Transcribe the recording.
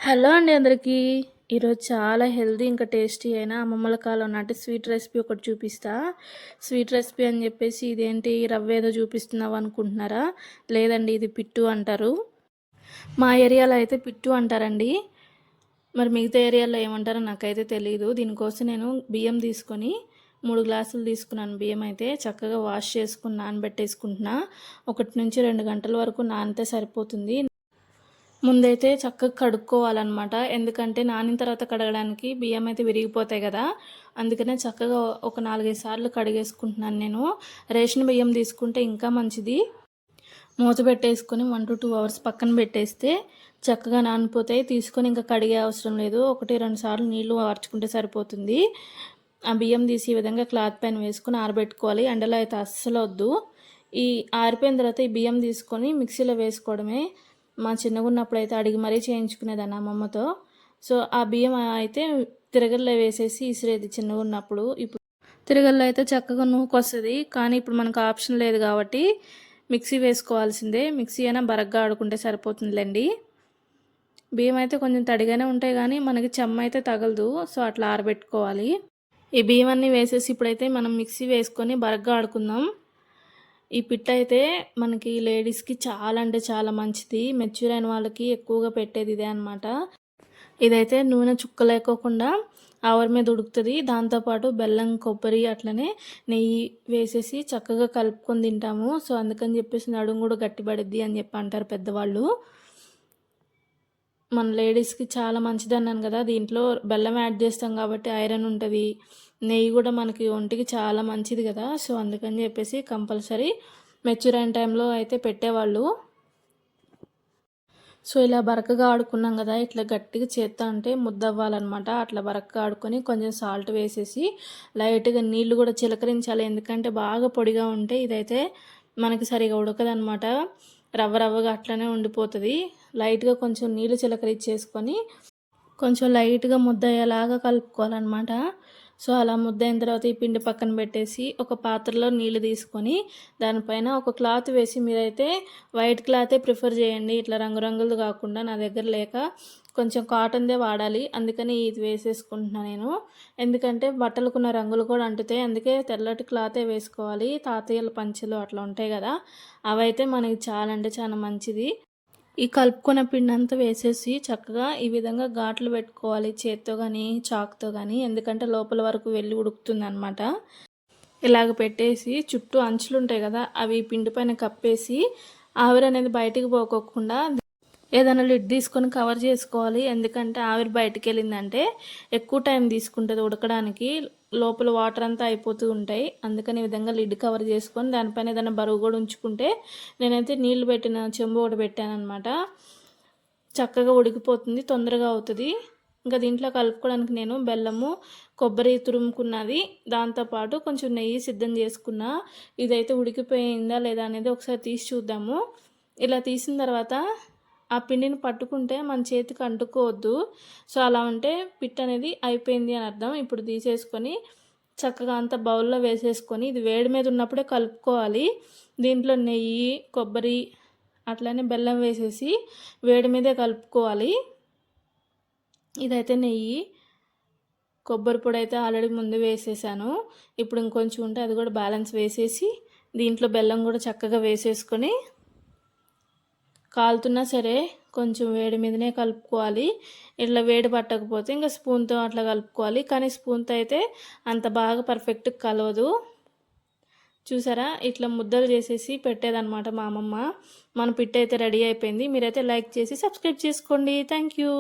Hello అండి అందరికీ. ఈరోజు చాలా హెల్తీ ఇంకా టేస్టీ అయిన అమ్మమ్మల కాలం నాటి స్వీట్ రెసిపీ ఒకటి చూపిస్తా. స్వీట్ రెసిపీ అని చెప్పేసి ఇదేంటి రవ్వ ఏదో చూపిస్తున్నావు అనుకుంటున్నారా? లేదండి, ఇది పిట్టు అంటారు. మా ఏరియాలో అయితే పిట్టు అంటారండి. మరి మిగతా ఏరియాలో ఏమంటారో నాకైతే తెలియదు. దీనికోసం నేను బియ్యం తీసుకొని 3 గ్లాసులు తీసుకున్నాను. బియ్యం అయితే చక్కగా వాష్ చేసుకుని నానబెట్టేసుకుంటున్నా. 1 నుంచి 2 గంటల వరకు నానితే సరిపోతుంది. ముందైతే చక్కగా కడుక్కోవాలన్నమాట. ఎందుకంటే నానిన తర్వాత కడగడానికి బియ్యం అయితే విరిగిపోతాయి కదా, అందుకనే చక్కగా ఒక 4-5 సార్లు కడిగేసుకుంటున్నాను నేను. రేషన్ బియ్యం తీసుకుంటే ఇంకా మంచిది. మూత పెట్టేసుకొని 1 to 2 అవర్స్ పక్కన పెట్టేస్తే చక్కగా నానిపోతాయి. తీసుకొని ఇంకా కడిగే అవసరం లేదు. 1-2 సార్లు నీళ్లు వార్చుకుంటే సరిపోతుంది. ఆ బియ్యం తీసి ఈ విధంగా క్లాత్ పైన వేసుకొని ఆరబెట్టుకోవాలి. ఎండలో అయితే అస్సలు వద్దు. ఈ ఆరిపోయిన తర్వాత ఈ బియ్యం తీసుకొని మిక్సీలో వేసుకోవడమే. మా చిన్నగా ఉన్నప్పుడు అయితే అడిగి మరీ చేయించుకునేదాన్ని అమ్మమ్మతో. సో ఆ బియ్యం అయితే తిరగల్లో వేసేసి ఇసిరేది చిన్నగా ఉన్నప్పుడు. ఇప్పుడు తిరగల్లో అయితే చక్కగా నూకొస్తుంది, కానీ ఇప్పుడు మనకు ఆప్షన్ లేదు కాబట్టి మిక్సీ వేసుకోవాల్సిందే. మిక్సీ అయినా బరగ్గా ఆడుకుంటే సరిపోతుందిలేండి. బియ్యం అయితే కొంచెం తడిగానే ఉంటాయి కానీ మనకి చెమ్మ అయితే తగలదు. సో అట్లా ఆరబెట్టుకోవాలి. ఈ బియ్యం అన్నీ వేసేసి ఇప్పుడైతే మనం మిక్సీ వేసుకొని బరగ్గా ఆడుకుందాం. ఈ పిట్ట అయితే మనకి లేడీస్కి చాలా అంటే చాలా మంచిది. మెచ్యూర్ అయిన వాళ్ళకి ఎక్కువగా పెట్టేది ఇదే అనమాట. ఇదైతే నూనె చుక్క లేకోకుండా ఆవరి మీద ఉడుకుతుంది. దాంతోపాటు బెల్లం, కొబ్బరి అట్లనే నెయ్యి వేసేసి చక్కగా కలుపుకొని తింటాము. సో అందుకని చెప్పేసి నడుము కూడా గట్టిపడిద్ది అని చెప్పి అంటారు పెద్దవాళ్ళు. మన లేడీస్కి చాలా మంచిది అన్నాను కదా. దీంట్లో బెల్లం యాడ్ చేస్తాం కాబట్టి ఐరన్ ఉంటుంది. నెయ్యి కూడా మనకి ఒంటికి చాలా మంచిది కదా. సో అందుకని చెప్పేసి కంపల్సరీ మెచ్యూర్ అయిన టైంలో అయితే పెట్టేవాళ్ళు. సో ఇలా బరకగా ఆడుకున్నాం కదా, ఇట్లా గట్టిగా చేత్తా అంటే ముద్ద అవ్వాలన్నమాట. అట్లా బరకగా ఆడుకొని కొంచెం సాల్ట్ వేసేసి లైట్గా నీళ్లు కూడా చిలకరించాలి. ఎందుకంటే బాగా పొడిగా ఉంటే ఇదైతే మనకి సరిగా ఉడకదనమాట. రవ్వ రవ్వగా అట్లనే ఉండిపోతుంది. లైట్గా కొంచెం నీళ్ళు చిలకరించేసుకొని కొంచెం లైట్గా ముద్ద అయ్యేలాగా కలుపుకోవాలన్నమాట. సో అలా ముద్ద అయిన తర్వాత ఈ పిండి పక్కన పెట్టేసి ఒక పాత్రలో నీళ్ళు తీసుకొని దానిపైన ఒక క్లాత్ వేసి, మీరైతే వైట్ క్లాతే ప్రిఫర్ చేయండి, ఇట్లా రంగురంగులు కాకుండా. నా దగ్గర లేక కొంచెం కాటన్దే వాడాలి, అందుకని ఇది వేసేసుకుంటున్నాను నేను. ఎందుకంటే బట్టలకున్న రంగులు కూడా అంటుతాయి. అందుకే తెల్లటి క్లాతే వేసుకోవాలి. తాతయ్యల పంచెలు అట్లా ఉంటాయి కదా, అవైతే మనకి చాలా అంటే చాలా మంచిది. ఈ కలుపుకున్న పిండి అంతా వేసేసి చక్కగా ఈ విధంగా ఘాట్లు పెట్టుకోవాలి, చేత్తో కానీ చాకుతో కానీ. ఎందుకంటే లోపల వరకు వెళ్ళి ఉడుకుతుంది అనమాట. ఇలాగ పెట్టేసి చుట్టూ అంచులు ఉంటాయి కదా, అవి పిండి పైన కప్పేసి ఆవిరి అనేది బయటికి పోకోకుండా ఏదైనా లిడ్ తీసుకొని కవర్ చేసుకోవాలి. ఎందుకంటే ఆవిరి బయటికి వెళ్ళిందంటే ఎక్కువ టైం తీసుకుంటుంది ఉడకడానికి, లోపల వాటర్ అంతా అయిపోతూ ఉంటాయి. అందుకని ఈ విధంగా లిడ్ కవర్ చేసుకొని దానిపైన ఏదైనా బరువు కూడా ఉంచుకుంటే, నేనైతే నీళ్లు పెట్టిన చెంబు ఒకటి పెట్టాను అనమాట. చక్కగా ఉడికిపోతుంది, తొందరగా అవుతుంది. ఇంకా దీంట్లో కలుపుకోవడానికి నేను బెల్లము, కొబ్బరి తురుముకున్నది, దాంతోపాటు కొంచెం నెయ్యి సిద్ధం చేసుకున్నా. ఇదైతే ఉడికిపోయిందా లేదా అనేది ఒకసారి తీసి చూద్దాము. ఇలా తీసిన తర్వాత ఆ పిండిని పట్టుకుంటే మన చేతికి అంటుకోవద్దు. సో అలా ఉంటే పిట్ అనేది అయిపోయింది అని అర్థం. ఇప్పుడు తీసేసుకొని చక్కగా అంత బౌల్లో వేసేసుకొని ఇది వేడి మీద ఉన్నప్పుడే కలుపుకోవాలి. దీంట్లో నెయ్యి, కొబ్బరి అట్లనే బెల్లం వేసేసి వేడి మీదే కలుపుకోవాలి. ఇదైతే నెయ్యి, కొబ్బరి పొడి అయితే ఆల్రెడీ ముందు వేసేసాను. ఇప్పుడు ఇంకొంచెం ఉంటే అది కూడా బ్యాలెన్స్ వేసేసి దీంట్లో బెల్లం కూడా చక్కగా వేసేసుకొని కాలుతున్నా సరే కొంచెం వేడి మీదనే కలుపుకోవాలి. ఇట్లా వేడి పట్టకపోతే ఇంకా స్పూన్తో అట్లా కలుపుకోవాలి. కానీ స్పూన్తో అయితే అంత బాగా పర్ఫెక్ట్గా కలవదు. చూసారా, ఇట్లా ముద్దలు చేసేసి పెట్టేదన్నమాట మా అమ్మమ్మ. మన పిట్ అయితే రెడీ అయిపోయింది. మీరైతే లైక్ చేసి సబ్స్క్రైబ్ చేసుకోండి. Thank you.